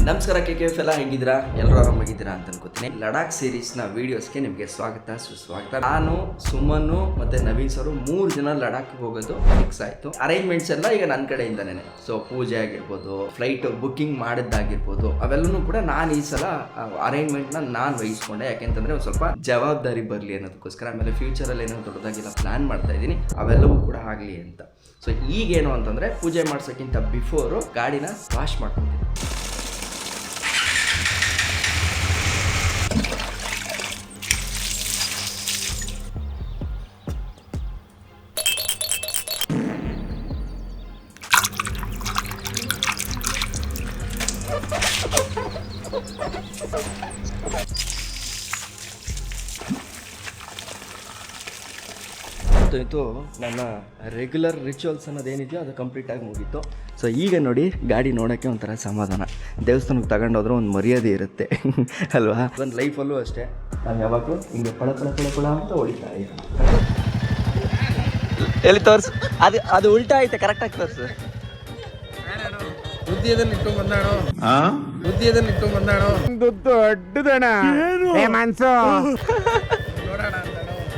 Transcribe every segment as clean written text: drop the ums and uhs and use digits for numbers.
ನಮಸ್ಕಾರ KKF ಎಲ್ಲ ಹೇಗಿದ್ದೀರಾ? ಎಲ್ಲರೂ ಆರಾಮಾಗಿದ್ದೀರಾ ಅಂತ ಅನ್ಕೋತೀನಿ. ಲಡಾಖ್ ಸೀರೀಸ್ನ ವೀಡಿಯೋಸ್ಗೆ ನಿಮಗೆ ಸ್ವಾಗತ ಸುಸ್ವಾಗತ. ನಾನು, ಸುಮನ್ನು ಮತ್ತು ನವೀನ್ ಸರ್ 3 ಜನ ಲಡಾಖ್ಗೆ ಹೋಗೋದು ಫಿಕ್ಸ್ ಆಯಿತು. ಅರೇಂಜ್ಮೆಂಟ್ಸ್ ಎಲ್ಲ ಈಗ ನನ್ನ ಕಡೆಯಿಂದನೇ. ಸೊ ಪೂಜೆ ಆಗಿರ್ಬೋದು, ಫ್ಲೈಟ್ ಬುಕ್ಕಿಂಗ್ ಮಾಡಿದ್ದಾಗಿರ್ಬೋದು, ಅವೆಲ್ಲನೂ ಕೂಡ ನಾನು ಈ ಸಲ ಅರೇಂಜ್ಮೆಂಟ್ನ ನಾನು ವಹಿಸ್ಕೊಂಡೆ. ಯಾಕೆಂತಂದರೆ ಒಂದು ಸ್ವಲ್ಪ ಜವಾಬ್ದಾರಿ ಬರಲಿ ಅನ್ನೋದಕ್ಕೋಸ್ಕರ. ಆಮೇಲೆ ಫ್ಯೂಚರಲ್ಲಿ ಏನೋ ದೊಡ್ಡದಾಗೆಲ್ಲ ಪ್ಲ್ಯಾನ್ ಮಾಡ್ತಾ ಇದ್ದೀನಿ, ಅವೆಲ್ಲವೂ ಕೂಡ ಆಗಲಿ ಅಂತ. ಸೊ ಈಗೇನು ಅಂತಂದರೆ ಪೂಜೆ ಮಾಡ್ಸೋಕ್ಕಿಂತ ಬಿಫೋರು ಗಾಡಿನ ವಾಶ್ ಮಾಡ್ಕೊತೀನಿ. ಇದು ನನ್ನ ರೆಗ್ಯುಲರ್ ರಿಚುವಲ್ಸ್ ಅನ್ನೋದೇನಿದೆಯೋ ಅದು ಕಂಪ್ಲೀಟಾಗಿ ಮುಗೀತು. ಸೊ ಈಗ ನೋಡಿ, ಗಾಡಿ ನೋಡೋಕ್ಕೆ ಒಂಥರ ಸಮಾಧಾನ. ದೇವಸ್ಥಾನಕ್ಕೆ ತಗೊಂಡೋದ್ರೆ ಒಂದು ಮರ್ಯಾದೆ ಇರುತ್ತೆ ಅಲ್ವಾ? ಒಂದು ಲೈಫಲ್ಲೂ ಅಷ್ಟೇ, ನಾವು ಯಾವಾಗಲೂ ಹಿಂಗೆ ಪಳ ಅಂತ ಹೊಡಿತಾ ಇರೋದು. ಎಲ್ಲಿ ತೋರಿಸು, ಅದು ಉಲ್ಟಾ ಐತೆ, ಕರೆಕ್ಟಾಗಿ ತೋರಿಸು. ಬುದ್ಧಿಯದಲ್ಲಿ ಇಟ್ಟು ಬಂದಾಣೋ ದೊಡ್ಡದಣ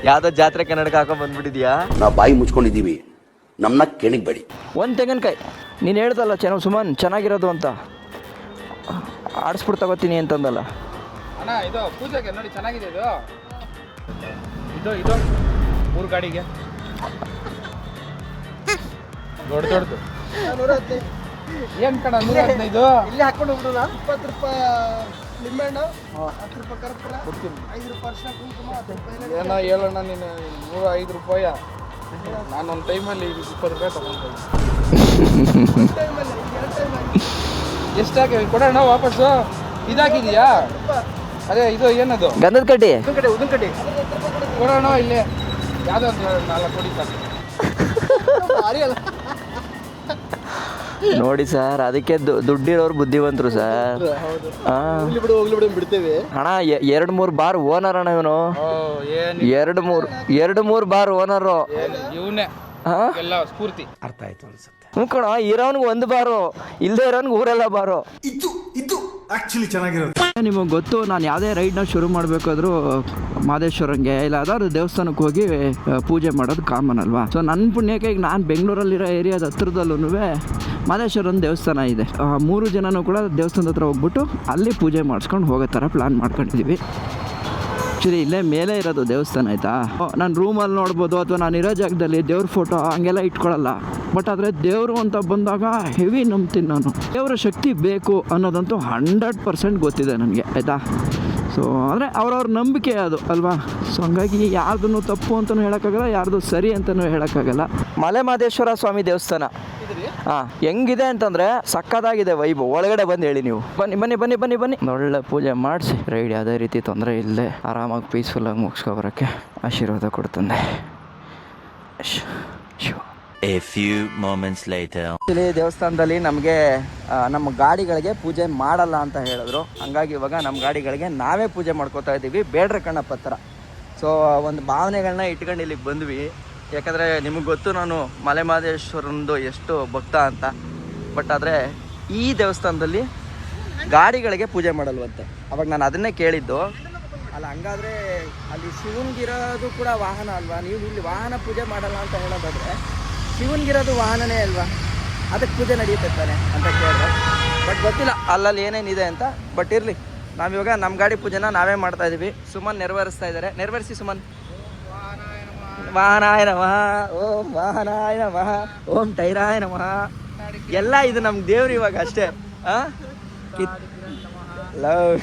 ಯಾವ್ದೋ ಜಾತ್ರೆ ಕನ್ನಡಕ ಹಾಕೊಂಡ್ ಬಂದ್ಬಿಟ್ಟಿದ್ಯಾ? ನಾವು ಬಾಯಿ ಮುಚ್ಕೊಂಡಿದ್ದೀವಿ, ನಮ್ಮನ್ನ ಕೆಣಿಗ್ಬೇಡಿ. ಒಂದು ತೆಂಗಿನಕಾಯಿ ನೀನು ಹೇಳ್ದಲ್ಲ ಸುಮನ್ ಚೆನ್ನಾಗಿರೋದು ಅಂತ, ಆಡಿಸ್ಬಿಟ್ಟು ತಗೋತೀನಿ ಅಂತಂದಲ್ಲ ಅಣ್ಣ. ಇದು ಪೂಜೆಗೆ ನೋಡಿ ಚೆನ್ನಾಗಿದೆ. ಇದು 3 ಗಾಡಿಗೆ ದೊಡ್ಡದು ಏನ್ ಕಣ 115 ಇಲ್ಲಿ ಹಾಕೊಂಡು ಹೋಗ್ಬಿಡೋಣ. 20 ರೂಪಾಯಿ ನಿಂಬೆಹಣ್ಣು, 10 ರೂಪಾಯಿ ಕರ್ಪೂರ, 5 ರೂಪಾಯಿ ಅರ್ಶಿನ ಕುಂಕುಮ, 10 ರೂಪಾಯಿ ಏನೋ ಹೇಳೋಣ. ನೀನು 105 ರೂಪಾಯಿ, ನಾನು ಒಂದು ಟೈಮಲ್ಲಿ 20 ರೂಪಾಯಿ ತಗೊಂಡು ಎಷ್ಟಾಗಿ ಕೊಡೋಣ ವಾಪಸ್ಸು. ಇದಾಗಿದೆಯಾ? ಅದೇ ಇದು ಏನದು ಗಂಧದ ಕಡ್ಡಿ, ಉದ್ದಿನ ಕಡ್ಡಿ ಕೊಡೋಣ. ಇಲ್ಲೇ ಯಾವುದೋ ಒಂದು 4 ಕೊಡಿ ಸಾಕು. ನೋಡಿ ಸರ್, ಅದಕ್ಕೆ ದುಡ್ಡಿರೋರು ಬುದ್ಧಿವಂತರು ಸರ್. ಹೋಗ್ಲಿ ಬಿಡು ಬಿಡ್ತೇವೆ ಅಣ್ಣ. 2-3 ಬಾರ್ ಓನರ್ ಅಣ್ಣ ಇವನು. 2-3 ಬಾರ್ ಓನರು ಇವನೇ ಎಲ್ಲ ಸ್ಫೂರ್ತಿ. ಅರ್ಥ ಆಯ್ತು ಅನ್ಸುತ್ತೆ. ಹ್ಞೂ ಕಣ, ಇರೋನ್ಗೆ 1 ಬಾರು, ಇಲ್ಲದೆ ಇರೋನ್ಗೆ ಊರೆಲ್ಲ ಬಾರು. ಇದು ಆಕ್ಚುಲಿ ಚೆನ್ನಾಗಿರೋದು. ನಿಮಗೆ ಗೊತ್ತು, ನಾನು ಯಾವುದೇ ರೈಡ್ನ ಶುರು ಮಾಡಬೇಕಾದ್ರೂ ಮಾದೇಶ್ವರಂಗೆ ಇಲ್ಲ ಯಾವ್ದಾದ್ರು ದೇವಸ್ಥಾನಕ್ಕೆ ಹೋಗಿ ಪೂಜೆ ಮಾಡೋದು ಕಾಮನ್ ಅಲ್ವಾ? ಸೊ ನನ್ನ ಪುಣ್ಯಕ್ಕೆ ಈಗ ನಾನು ಬೆಂಗಳೂರಲ್ಲಿರೋ ಏರಿಯಾದ ಹತ್ರದಲ್ಲೂ ಮಾದೇಶ್ವರನ ದೇವಸ್ಥಾನ ಇದೆ. 3 ಜನನೂ ಕೂಡ ದೇವಸ್ಥಾನದ ಹತ್ರ ಹೋಗ್ಬಿಟ್ಟು ಅಲ್ಲಿ ಪೂಜೆ ಮಾಡಿಸ್ಕೊಂಡು ಹೋಗೋ ಥರ ಪ್ಲ್ಯಾನ್ ಮಾಡ್ಕೊಂಡಿದ್ದೀವಿ. ಆ್ಯಕ್ಚುಲಿ ಇಲ್ಲೇ ಮೇಲೆ ಇರೋದು ದೇವಸ್ಥಾನ, ಆಯಿತಾ? ನಾನು ರೂಮಲ್ಲಿ ನೋಡ್ಬೋದು, ಅಥವಾ ನಾನು ಇರೋ ಜಾಗದಲ್ಲಿ ದೇವ್ರ ಫೋಟೋ ಹಂಗೆಲ್ಲ ಇಟ್ಕೊಳ್ಳಲ್ಲ. ಬಟ್ ಆದರೆ ದೇವರು ಅಂತ ಬಂದಾಗ ಹೆವಿ ನಂಬ್ತೀನಿ ನಾನು. ದೇವರ ಶಕ್ತಿ ಬೇಕು ಅನ್ನೋದಂತೂ 100% ಗೊತ್ತಿದೆ ನನಗೆ, ಆಯಿತಾ? ಸೊ ಅಂದರೆ ಅವ್ರವ್ರ ನಂಬಿಕೆ ಅದು ಅಲ್ವಾ? ಸೊ ಹಂಗಾಗಿ ಯಾರ್ದೂ ತಪ್ಪು ಅಂತಲೂ ಹೇಳೋಕ್ಕಾಗಲ್ಲ, ಯಾರ್ದು ಸರಿ ಅಂತಲೂ ಹೇಳೋಕ್ಕಾಗಲ್ಲ. ಮಲೆ ಮಹದೇಶ್ವರ ಸ್ವಾಮಿ ದೇವಸ್ಥಾನ ಹೆಂಗಿದೆ ಅಂತಂದರೆ ಸಕ್ಕತ್ತಾಗಿದೆ ವೈಬು. ಒಳಗಡೆ ಬಂದು ಹೇಳಿ ನೀವು. ಬನ್ನಿ ಒಳ್ಳೆ ಪೂಜೆ ಮಾಡಿಸಿ ರೈಡ್ ಯಾವುದೇ ರೀತಿ ತೊಂದರೆ ಇಲ್ಲದೆ ಆರಾಮಾಗಿ ಪೀಸ್ಫುಲ್ಲಾಗಿ ಮುಗಿಸ್ಕೊಬರೋಕ್ಕೆ ಆಶೀರ್ವಾದ ಕೊಡ್ತಂದೆ Shiva. A few moments later. Actually ದೇವಸ್ಥಾನದಲ್ಲಿ ನಮಗೆ ನಮ್ಮ ಗಾಡಿಗಳಿಗೆ ಪೂಜೆ ಮಾಡಲ್ಲ ಅಂತ ಹೇಳಿದ್ರು. ಹಂಗಾಗಿ ಇವಾಗ ನಮ್ಮ ಗಾಡಿಗಳಿಗೆ ನಾವೇ ಪೂಜೆ ಮಾಡ್ಕೋತಾ ಇದ್ದೀವಿ, ಬೇಡ್ರ ಕಣ್ಣಪ್ಪ ಹತ್ರ. ಸೊ ಒಂದು ಭಾವನೆಗಳನ್ನ ಇಟ್ಕೊಂಡು ಇಲ್ಲಿಗೆ ಬಂದ್ವಿ. ಯಾಕಂದರೆ ನಿಮಗೆ ಗೊತ್ತು, ನಾನು ಮಲೆ ಮಹದೇಶ್ವರಂದು ಎಷ್ಟು ಭಕ್ತ ಅಂತ. ಬಟ್ ಆದರೆ ಈ ದೇವಸ್ಥಾನದಲ್ಲಿ ಗಾಡಿಗಳಿಗೆ ಪೂಜೆ ಮಾಡಲ್ವಂತೆ. ಅವಾಗ ನಾನು ಅದನ್ನೇ ಕೇಳಿದ್ದು. ಅಲ್ಲ, ಹಂಗಾದರೆ ಅಲ್ಲಿ ಶಿವನಿಗಿರೋದು ಕೂಡ ವಾಹನ ಅಲ್ವಾ? ನೀವು ಇಲ್ಲಿ ವಾಹನ ಪೂಜೆ ಮಾಡಲ್ಲ ಅಂತ ಹೇಳೋದಾದರೆ ಶಿವನಿಗಿರೋದು ವಾಹನನೇ ಅಲ್ವಾ? ಅದಕ್ಕೆ ಪೂಜೆ ನಡೆಯುತ್ತೆ ತಾನೆ ಅಂತ ಕೇಳಿದ್ರೆ. ಬಟ್ ಗೊತ್ತಿಲ್ಲ ಅಲ್ಲಲ್ಲಿ ಏನೇನಿದೆ ಅಂತ. ಬಟ್ ಇರಲಿ, ನಾವಿವಾಗ ನಮ್ಮ ಗಾಡಿ ಪೂಜೆನ ನಾವೇ ಮಾಡ್ತಾ ಇದ್ದೀವಿ. ಸುಮನ್ ನೆರವೇರಿಸ್ತಾ ಇದ್ದಾರೆ. ನೆರವೇರಿಸಿ ಸುಮನ್. ವಾಹನಾಯ ನಮಃ, ಓಂ ವಾಹನಾಯ ನಮಃ, ಓಂ ಟೈರಾಯ ನಮಃ. ಎಲ್ಲ ಇದು ನಮ್ಮ ದೇವ್ರು ಇವಾಗ ಅಷ್ಟೇ. ಲವ್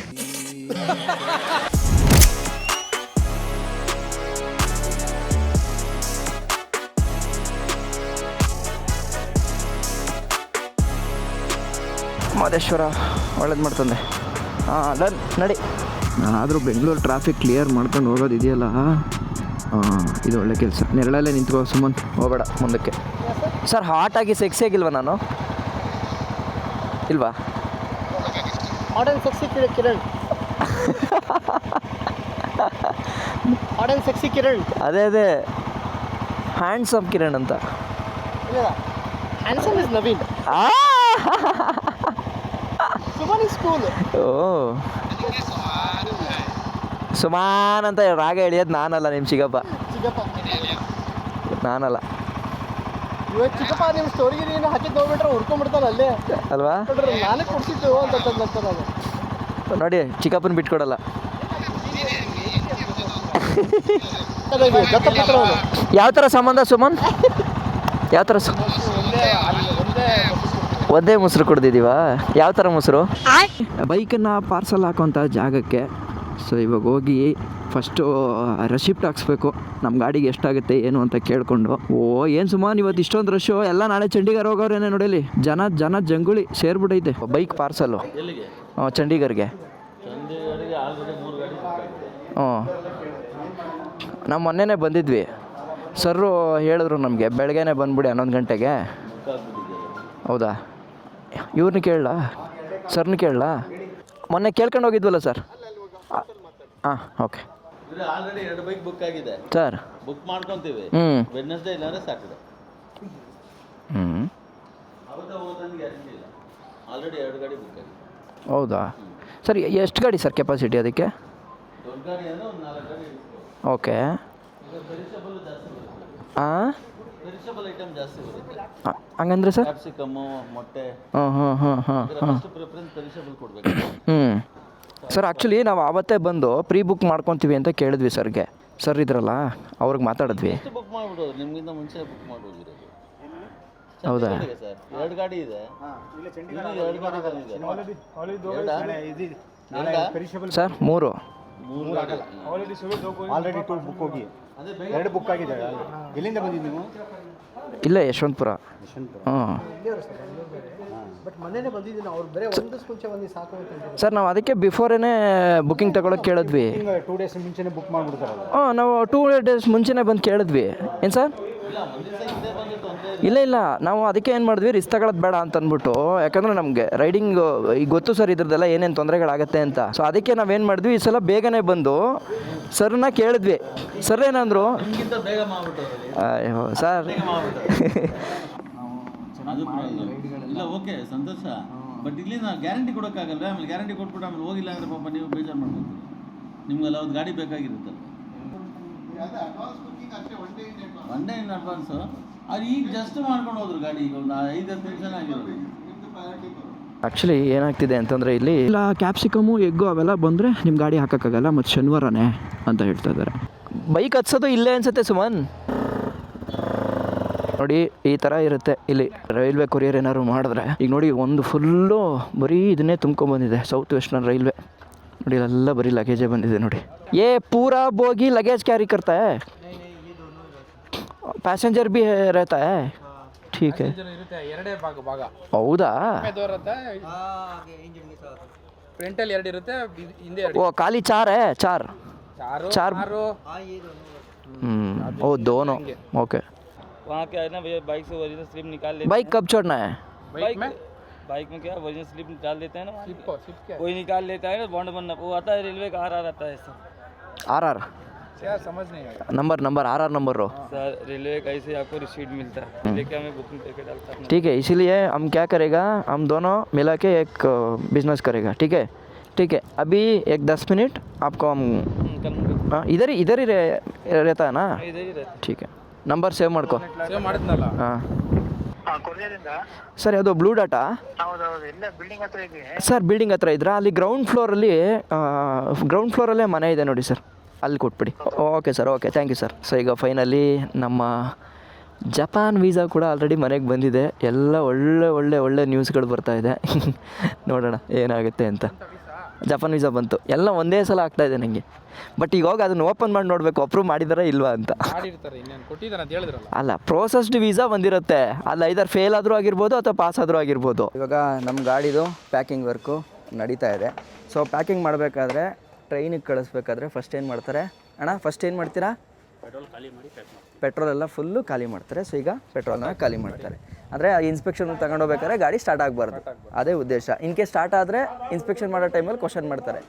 ಮಹದೇಶ್ವರ ಒಳ್ಳೇದು ಮಾಡ್ತಂದೆ. ಡನ್, ನಡಿ. ನಾನಾದರೂ ಬೆಂಗಳೂರು ಟ್ರಾಫಿಕ್ ಕ್ಲಿಯರ್ ಮಾಡ್ಕೊಂಡು ಹೋಗೋದಿದೆಯಲ್ಲ, ಇದು ಒಳ್ಳೆ ಕೆಲಸ. ನೆರಳಲ್ಲೇ ನಿಂತ್ಕೋ ಸುಮನ್, ಹೋಗಬೇಡ ಮುಂದಕ್ಕೆ. ಸರ್, ಹಾಟಾಗಿ ಸೆಕ್ಸಿ ಆಗಿಲ್ವಾ ನಾನು? ಇಲ್ವಾ? ಕಿರಣ್ ಸೆಕ್ಸಿ ಕಿರಣ್. ಅದೇ ಹ್ಯಾಂಡ್ಸಮ್ ಕಿರಣ್ ಅಂತ. Handsome is Naveen. Suman school. ಓ ಸುಮಾನ್ ಅಂತ ರಾಗ ಎಳಿಯೋದು ನಾನಲ್ಲ, ನಿಮ್ಮ ಚಿಕ್ಕಪ್ಪ. ನಾನಲ್ಲ ಇವತ್ತು ಚಿಕ್ಕಪ್ಪ ನಿಮ್ಮ ಸ್ಟೋರಿಗೆ ನೀನು ಹಾಕಿದ್ದು ನೋಡ್ಬಿಟ್ರೆ ಹುಡ್ಕೊಂಡ್ಬಿಡ್ತಾನೆ ಅಲ್ಲೇ ಅಲ್ವಾ? ನೋಡ್ರಿ ನಾನೇ ಕೊಡ್ಸಿದ್ದು ಅಂತ ಅದು ನೋಡಿ ಚಿಕ್ಕಪ್ಪನ ಬಿಟ್ಕೊಡಲ್ಲ. ಯಾವ ಥರ ಸಂಬಂಧ ಸುಮನ್? ಯಾವ ಥರ ಒಂದೇ ಮೊಸರು ಕುಡ್ದಿದ್ದೀವ? ಯಾವ ಥರ ಮೊಸರು? ಬೈಕನ್ನು ಪಾರ್ಸಲ್ ಹಾಕೋಂಥ ಜಾಗಕ್ಕೆ ಸೊ ಇವಾಗ ಹೋಗಿ ಫಸ್ಟು ರೆಸಿಪ್ಟ್ ಹಾಕ್ಸ್ಬೇಕು, ನಮ್ಮ ಗಾಡಿಗೆ ಎಷ್ಟಾಗುತ್ತೆ ಏನು ಅಂತ ಕೇಳಿಕೊಂಡು. ಏನು ಸುಮಾರು ಇವತ್ತು ಇಷ್ಟೊಂದು ರಶ್ಶು, ಎಲ್ಲ ನಾಳೆ ಚಂಡೀಗಢ ಹೋಗೋರೇನೆ ನೋಡಲಿ. ಜನ ಜಂಗುಳಿ ಸೇರ್ಬಿಟ್ಟೈತೆ. Bike parcel ಚಂಡೀಗಢಗೆ. ಹ್ಞೂ ನಾವು ಮೊನ್ನೆನೇ ಬಂದಿದ್ವಿ. ಸರ್ರು ಹೇಳಿದ್ರು ನಮಗೆ ಬೆಳಗ್ಗೆನೇ ಬಂದುಬಿಡಿ 11 ಗಂಟೆಗೆ. ಹೌದಾ? ಇವ್ರನ್ನ ಕೇಳಲಾ, ಸರ್ನ ಕೇಳಲಾ? ಮೊನ್ನೆ ಕೇಳ್ಕೊಂಡು ಹೋಗಿದ್ವಲ್ಲ ಸರ್. ಹಾಂ ಓಕೆ ಆಲ್ರೆಡಿ 2 ಬೈಕ್ ಬುಕ್ ಆಗಿದೆ ಸರ್. ಬುಕ್ ಮಾಡ್ಕೊಂತೀವಿ. ವೆಡ್ನೆಸ್ಡೇ ಇಲ್ಲಾಂದ್ರೆ ಸ್ಯಾಟರ್ಡೆ. ಅವತ್ತು ಹೋಗೋದು ಗ್ಯಾರಂಟಿ ಇಲ್ಲ. ಆಲ್ರೆಡಿ 2 ಗಾಡಿ ಬುಕ್ ಆಗಿದೆ. ಹೌದಾ ಸರ್? ಎಷ್ಟು ಗಾಡಿ ಸರ್ ಕೆಪಾಸಿಟಿ ಅದಕ್ಕೆ? ದೊಡ್ಡ ಗಾಡಿ ಅಂದರೆ ಒಂದು 4 ಗಾಡಿ ಇರುತ್ತೆ. ಓಕೆ. ಪೆರಿಷಬಲ್ ಜಾಸ್ತಿ ಬರುತ್ತೆ. ಹಾಂ ಪೆರಿಷಬಲ್ ಐಟಮ್ ಜಾಸ್ತಿ ಬರುತ್ತೆ. ಹಂಗಂದ್ರೆ ಸರ್? ಕ್ಯಾಪ್ಸಿಕಮ್ಮು, ಮೊಟ್ಟೆ. ಹಾಂ ಫಸ್ಟ್ ಪ್ರಿಫರೆನ್ಸ್ ಪೆರಿಷಬಲ್ ಕೊಡಬೇಕು. ಸರ್ ಆ್ಯಕ್ಚುಲಿ ನಾವು ಆವತ್ತೇ ಬಂದು ಪ್ರೀ ಬುಕ್ ಮಾಡ್ಕೊತೀವಿ ಅಂತ ಕೇಳಿದ್ವಿ ಸರ್ಗೆ. ಸರ್ ಇದ್ರಲ್ಲ ಅವ್ರಿಗೆ ಮಾತಾಡಿದ್ವಿ. ಎಷ್ಟು ಬುಕ್ ಮಾಡ್ಬಿಡೋದು, ನಿಮಗಿಂತ ಮುಂಚೆ ಬುಕ್ ಮಾಡ್ಬೋದಿರೋದು. ಹೌದಾ ಸರ್ 2 ಗಾಡಿ ಇದೆ. 2 ಗಾಡಿ ಬಂದಿದೆ ಸರ್? 3 ಆಲ್ರೆಡಿ 2 ಬುಕ್ ಹೋಗಿ 2 ಬುಕ್ ಆಗಿದೆ. ಎಲ್ಲಿಂದ ಬಂದಿದ್ದು ನೀವು? ಇಲ್ಲ ಯಶವಂತಪುರ. ಹಾಂ ಬಟ್ ಮೊನ್ನೆನೇ ಬಂದಿದ್ದೀನಿ. ಅವ್ರು ಬೇರೆ 1 ದಿವಸ ಮುಂಚೆ ಬಂದು ಸಾಕು ಅಂತ ಸರ್. ನಾವು ಅದಕ್ಕೆ ಬಿಫೋರೇನೆ ಬುಕ್ಕಿಂಗ್ ತಗೊಳಕ್ಕೆ ಕೇಳಿದ್ವಿ. 2 ಡೇಸ್ ಮುಂಚೆನೇ ಬುಕ್ ಮಾಡಿಬಿಡ್ತಾರಲ್ಲ. ಹಾಂ ನಾವು 2 ಡೇಸ್ ಮುಂಚೆನೇ ಬಂದು ಕೇಳಿದ್ವಿ. ಏನು ಸರ್? ಇಲ್ಲ ನಾವು ಅದಕ್ಕೆ ಏನು ಮಾಡಿದ್ವಿ, ರಿಸ್ಕ್ ತಗೊಳ್ಳೋದು ಬೇಡ ಅಂತ ಅಂದ್ಬಿಟ್ಟು. ಯಾಕಂದರೆ ನಮಗೆ ರೈಡಿಂಗ್ ಈಗ ಗೊತ್ತು ಸರ್ ಇದ್ರದ್ದೆಲ್ಲ ಏನೇನು ತೊಂದರೆಗಳಾಗತ್ತೆ ಅಂತ. ಸೊ ಅದಕ್ಕೆ ನಾವೇನು ಮಾಡಿದ್ವಿ, ಈ ಸಲ ಬೇಗನೆ ಬಂದು ಸರ್ನ ಕೇಳಿದ್ವಿ. ಸರ್ ಏನಂದರು, ಅಯ್ಯೋ ಸರ್ ಇಲ್ಲ ಓಕೆ ಸಂತೋಷ, ಬಟ್ ಇಲ್ಲಿ ನಾವು ಗ್ಯಾರಂಟಿ ಕೊಡೋಕ್ಕಾಗಲ್ಲ. ಆಮೇಲೆ ಗ್ಯಾರಂಟಿ ಕೊಟ್ಬಿಟ್ಟು ಆಮೇಲೆ ಹೋಗಿಲ್ಲ ಅಂದರೆ ಪಾಪ ನೀವು ಬೇಜಾರು ಮಾಡ್ಬೋದು. ನಿಮ್ಗೆಲ್ಲ ಒಂದು ಗಾಡಿ ಬೇಕಾಗಿರುತ್ತಲ್ಲ. 1 ಡೇ ಇನ್ ಅಡ್ವಾನ್ಸು. ಅದು ಈಗ ಜಸ್ಟ್ ಮಾಡ್ಕೊಂಡು ಹೋದ್ರು ಗಾಡಿ. ಈಗ ಒಂದು 5-10 ನಿಮಿಷ ಆಗಿರೋದು. ಆ್ಯಕ್ಚುಲಿ ಏನಾಗ್ತಿದೆ ಅಂತಂದರೆ ಇಲ್ಲಿ ಇಲ್ಲ ಕ್ಯಾಪ್ಸಿಕಮು ಎಗ್ಗು ಅವೆಲ್ಲ ಬಂದರೆ ನಿಮ್ಮ ಗಾಡಿ ಹಾಕೋಕ್ಕಾಗಲ್ಲ, ಮತ್ತು ಶನಿವಾರನೇ ಅಂತ ಹೇಳ್ತಾ ಇದ್ದಾರೆ. ಬೈಕ್ ಹತ್ಸೋದು ಇಲ್ಲೇ ಅನ್ಸುತ್ತೆ ಸುಮನ್. ನೋಡಿ ಈ ಥರ ಇರುತ್ತೆ ಇಲ್ಲಿ ರೈಲ್ವೆ ಕೊರಿಯರ್ ಏನಾದ್ರು ಮಾಡಿದ್ರೆ. ಈಗ ನೋಡಿ ಒಂದು ಫುಲ್ಲು ಬರೀ ಇದನ್ನೇ ತುಂಬ್ಕೊಂಬಂದಿದೆ ಸೌತ್ ವೆಸ್ಟರ್ನ್ ರೈಲ್ವೆ. ನೋಡಿ ಇಲ್ಲೆಲ್ಲ ಬರೀ ಲಗೇಜೇ ಬಂದಿದೆ ನೋಡಿ. ಪೂರಾ ಬೋಗಿ ಲಗೇಜ್ ಕ್ಯಾರಿ करता है, पैसेंजर भी रहता है. ठीक है. ಎರಡೇ ಭಾಗ ಹೌದಾ? ಫ್ರಂಟಲ್ಲಿ 2 ಇರುತ್ತೆ, ಹಿಂದೆ 2. ಓ ಖಾಲಿ 4 है? 4 ओ दोनों. ओके. वहाँ क्या है ना भैया, बाइक से ओरिजिनल स्लिप निकाल लेते बाइक कब छोड़ना है? बाइक में क्या ओरिजिनल स्लिप निकाल देते हैं ना, स्लिप क्या कोई निकाल लेता है ना, बॉन्ड बनना वो आता है रेलवे का RR आता है सर. RR क्या समझ नहीं आया? नंबर RR नंबर हो सर रेलवे का ऐसे आपको रिसीट मिलता है, लेके हमें बुकिंग करके डालता है. ठीक है, इसीलिए हम क्या करेगा, हम दोनों मिला के एक बिजनेस करेगा. ठीक है ठीक है. अभी एक 10 मिनट आपको हम इधर ही रहता है ना? इधर ही रहता ठीक है. ನಂಬರ್ ಸೇವ್ ಮಾಡ್ಕೊ. ಸೇವ್ ಮಾಡಿದ್ನಲ್ಲ. ಹಾಂ ಸರ್ ಅದು ಬ್ಲೂ ಡಾಟಾ? ಸರ್ ಬಿಲ್ಡಿಂಗ್ ಹತ್ರ ಇದ್ರಾ? ಅಲ್ಲಿ ಗ್ರೌಂಡ್ ಫ್ಲೋರಲ್ಲೇ ಮನೆ ಇದೆ ನೋಡಿ ಸರ್, ಅಲ್ಲಿ ಕೊಟ್ಬಿಡಿ. Okay sir, okay thank you sir. So ಈಗ ಫೈನಲಿ ನಮ್ಮ ಜಪಾನ್ ವೀಸಾ ಕೂಡ ಆಲ್ರೆಡಿ ಮನೆಗೆ ಬಂದಿದೆ. ಎಲ್ಲ ಒಳ್ಳೆ ನ್ಯೂಸ್ಗಳು ಬರ್ತಾ ಇದೆ. ನೋಡೋಣ ಏನಾಗುತ್ತೆ ಅಂತ. ಜಪಾನ್ ವೀಸಾ ಬಂತು, ಎಲ್ಲ ಒಂದೇ ಸಲ ಆಗ್ತಾಯಿದೆ ನನಗೆ. ಬಟ್ ಈಗ ಹೋಗಿ ಅದನ್ನು ಓಪನ್ ಮಾಡಿ ನೋಡಬೇಕು ಅಪ್ರೂವ್ ಮಾಡಿದಾರಾ ಇಲ್ವಾ ಅಂತ. ಅಲ್ಲ ಪ್ರೋಸೆಸ್ಡ್ ವೀಸಾ ಬಂದಿರುತ್ತೆ, ಅಲ್ಲಿ ಐದರ್ ಫೇಲ್ ಆದರೂ ಆಗಿರ್ಬೋದು ಅಥವಾ ಪಾಸ್ ಆದರೂ ಆಗಿರ್ಬೋದು. ಇವಾಗ ನಮ್ಮ ಗಾಡಿದು ಪ್ಯಾಕಿಂಗ್ ವರ್ಕು ನಡೀತಾ ಇದೆ. ಸೊ ಪ್ಯಾಕಿಂಗ್ ಮಾಡಬೇಕಾದ್ರೆ ಟ್ರೈನಿಗೆ ಕಳಿಸ್ಬೇಕಾದ್ರೆ ಫಸ್ಟ್ ಏನು ಮಾಡ್ತಾರೆ ಅಣ್ಣ? ಫಸ್ಟ್ ಏನು ಮಾಡ್ತೀರಾ? ಪೆಟ್ರೋಲ್ ಎಲ್ಲ ಫುಲ್ಲು ಖಾಲಿ ಮಾಡ್ತಾರೆ. ಸೊ ಈಗ ಪೆಟ್ರೋಲ್ನ ಖಾಲಿ ಮಾಡ್ತಾರೆ ಅಂದರೆ ಇನ್ಸ್ಪೆಕ್ಷನ್ ತಗೊಂಡೋಗ್ಬೇಕಾದ್ರೆ ಗಾಡಿ ಸ್ಟಾರ್ಟ್ ಆಗಬಾರ್ದು, ಅದೇ ಉದ್ದೇಶ. ಇನ್ ಕೇಸ್ ಸ್ಟಾರ್ಟ್ ಆದರೆ ಇನ್ಸ್ಪೆಕ್ಷನ್ ಮಾಡೋ ಟೈಮಲ್ಲಿ ಕ್ವಶನ್ ಮಾಡ್ತಾರೆ,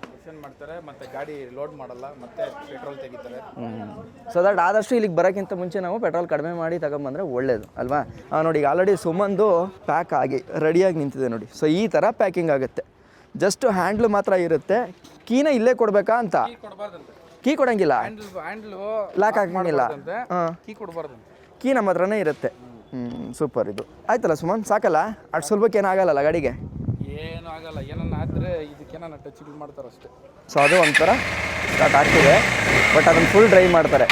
ಮತ್ತೆ ಗಾಡಿ ಲೋಡ್ ಮಾಡಲ್ಲ, ಮತ್ತೆ ಪೆಟ್ರೋಲ್ ತೆಗಿತಾರೆ. ಸೊ ದಟ್ ಆದಷ್ಟು ಇಲ್ಲಿಗೆ ಬರೋಕ್ಕಿಂತ ಮುಂಚೆ ನಾವು ಪೆಟ್ರೋಲ್ ಕಡಿಮೆ ಮಾಡಿ ತಗೊಂಬಂದರೆ ಒಳ್ಳೇದು ಅಲ್ವಾ? ನೋಡಿ ಈಗ ಆಲ್ರೆಡಿ ಸುಮಂದು ಪ್ಯಾಕ್ ಆಗಿ ರೆಡಿಯಾಗಿ ನಿಂತಿದೆ ನೋಡಿ. ಸೊ ಈ ಥರ ಪ್ಯಾಕಿಂಗ್ ಆಗುತ್ತೆ. ಜಸ್ಟ್ ಹ್ಯಾಂಡ್ಲು ಮಾತ್ರ ಇರುತ್ತೆ. ಕೀನ ಇಲ್ಲೇ ಕೊಡಬೇಕಾ ಅಂತ? ಕೀ ಕೊಡಂಗಿಲ್ಲ, ಹ್ಯಾಂಡ್ಲು ಲಾಕ್ ಹಾಕಂಗಿಲ್ಲ. ಹಾಂ, ಕೀ ಕೊಡಬಾರ್ದಂತೆ. ಕೀ ನಮ್ಮ ಹತ್ರನೇ ಇರುತ್ತೆ. ಸೂಪರ್. ಇದು ಆಯ್ತಲ್ಲ ಸುಮನ್, ಸಾಕಲ್ಲ? ಅಷ್ಟು ಸುಲಭಕ್ಕೆ ಏನಾಗಲ್ಲ ಗಾಡಿಗೆ. ಏನು ಆಗಲ್ಲ, ಏನನ್ನ ಆದರೆ ಇದಕ್ಕೇನ ಟಚ್ ಮಾಡ್ತಾರೆ ಅಷ್ಟೇ. ಸೊ ಅದು ಒಂಥರ ಸ್ಟಾರ್ಟ್ ಆಗ್ತಿದೆ, ಬಟ್ ಅದನ್ನು ಫುಲ್ ಡ್ರೈವ್ ಮಾಡ್ತಾರೆ.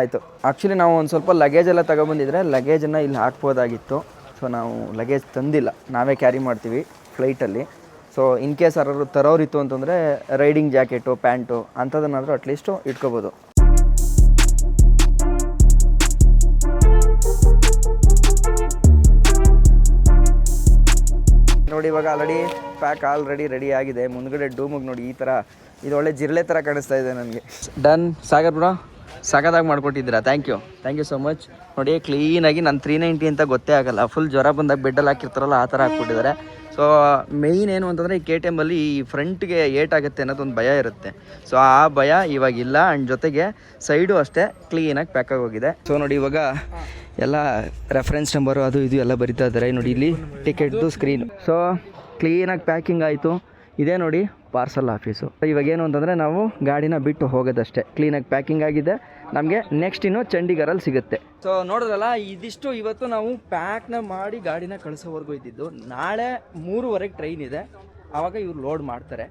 ಆಯಿತು. ಆ್ಯಕ್ಚುಲಿ ನಾವು ಒಂದು ಸ್ವಲ್ಪ ಲಗೇಜ್ ಎಲ್ಲ ತಗೊಬಂದಿದ್ರೆ ಲಗೇಜನ್ನು ಇಲ್ಲಿ ಹಾಕ್ಬೋದಾಗಿತ್ತು. ಸೊ ನಾವು ಲಗೇಜ್ ತಂದಿಲ್ಲ, ನಾವೇ ಕ್ಯಾರಿ ಮಾಡ್ತೀವಿ ಫ್ಲೈಟಲ್ಲಿ. ಸೊ ಇನ್ ಕೇಸ್ ಯಾರು ತರೋರಿತ್ತು ಅಂತಂದರೆ ರೈಡಿಂಗ್ ಜಾಕೆಟು, ಪ್ಯಾಂಟು ಅಂಥದನ್ನಾದರೂ ಅಟ್ಲೀಸ್ಟು ಇಟ್ಕೋಬೋದು. ನೋಡಿ ಇವಾಗ ಆಲ್ರೆಡಿ ಪ್ಯಾಕ್ ಆಲ್ರೆಡಿ ರೆಡಿ ಆಗಿದೆ. ಮುಂದ್ಗಡೆ ಡೂಮಿಗೆ ನೋಡಿ ಈ ಥರ, ಇದು ಒಳ್ಳೆ ಜಿರಳೆ ಥರ ಕಾಣಿಸ್ತಾ ಇದೆ ನನಗೆ. ಡನ್ ಸಾಗರ್ ಬ್ರೋ, ಸಾಗದಾಗಿ ಮಾಡಿಕೊಟ್ಟಿದ್ದೀರಾ. Thank you so much. ನೋಡಿ ಕ್ಲೀನಾಗಿ ನಾನು 390 ಅಂತ ಗೊತ್ತೇ ಆಗಲ್ಲ, ಫುಲ್ ಜ್ವರ ಬಂದಾಗ ಬೆಡ್ಡಲ್ಲಿ ಹಾಕಿರ್ತಾರಲ್ಲ ಆ ಥರ ಹಾಕ್ಬಿಟ್ಟಿದ್ದಾರೆ. ಸೊ ಮೇಯ್ನ್ ಏನು ಅಂತಂದರೆ ಈ KTM ಅಲ್ಲಿ ಈ ಫ್ರಂಟ್ಗೆ ಏಟಾಗುತ್ತೆ ಅನ್ನೋದೊಂದು ಭಯ ಇರುತ್ತೆ. ಸೊ ಆ ಭಯ ಇವಾಗಿಲ್ಲ. ಆ್ಯಂಡ್ ಜೊತೆಗೆ ಸೈಡು ಅಷ್ಟೇ ಕ್ಲೀನಾಗಿ ಪ್ಯಾಕಾಗಿ ಹೋಗಿದೆ. ಸೊ ನೋಡಿ ಇವಾಗ ಎಲ್ಲ ರೆಫರೆನ್ಸ್ ನಂಬರು ಅದು ಇದು ಎಲ್ಲ ಬರಿತಾ ಇದ್ದಾರೆ. ನೋಡಿ ಇಲ್ಲಿ ಟಿಕೆಟ್ದು ಸ್ಕ್ರೀನು. ಸೊ ಕ್ಲೀನಾಗಿ ಪ್ಯಾಕಿಂಗ್ ಆಯಿತು. ಇದೇ ನೋಡಿ ಪಾರ್ಸಲ್ ಆಫೀಸು. ಇವಾಗೇನು ಅಂತಂದರೆ ನಾವು ಗಾಡಿನ ಬಿಟ್ಟು ಹೋಗೋದಷ್ಟೇ. ಕ್ಲೀನಾಗಿ ಪ್ಯಾಕಿಂಗ್ ಆಗಿದೆ. ನಮಗೆ ನೆಕ್ಸ್ಟ್ ಇನ್ನು ಚಂಡೀಗಢಲ್ಲಿ ಸಿಗುತ್ತೆ. ಸೊ ನೋಡಿದ್ರಲ್ಲ, ಇದಿಷ್ಟು ಇವತ್ತು ನಾವು ಪ್ಯಾಕ್ನ ಮಾಡಿ ಗಾಡಿನ ಕಳಿಸೋವರೆಗೂ ಇದ್ದಿದ್ದು. ನಾಳೆ 3:30 ಟ್ರೈನ್ ಇದೆ, ಆವಾಗ ಇವ್ರು ಲೋಡ್ ಮಾಡ್ತಾರೆ.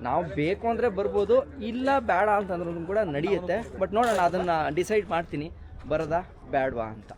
ನಾವು ಬೇಕು ಅಂದರೆ ಬರ್ಬೋದು, ಇಲ್ಲ ಬೇಡ ಅಂತಂದ್ರೂ ಕೂಡ ನಡೆಯುತ್ತೆ. ಬಟ್ ನೋಡೋಣ, ಅದನ್ನು ಡಿಸೈಡ್ ಮಾಡ್ತೀನಿ ಬರೋದಾ ಬೇಡವಾ ಅಂತ.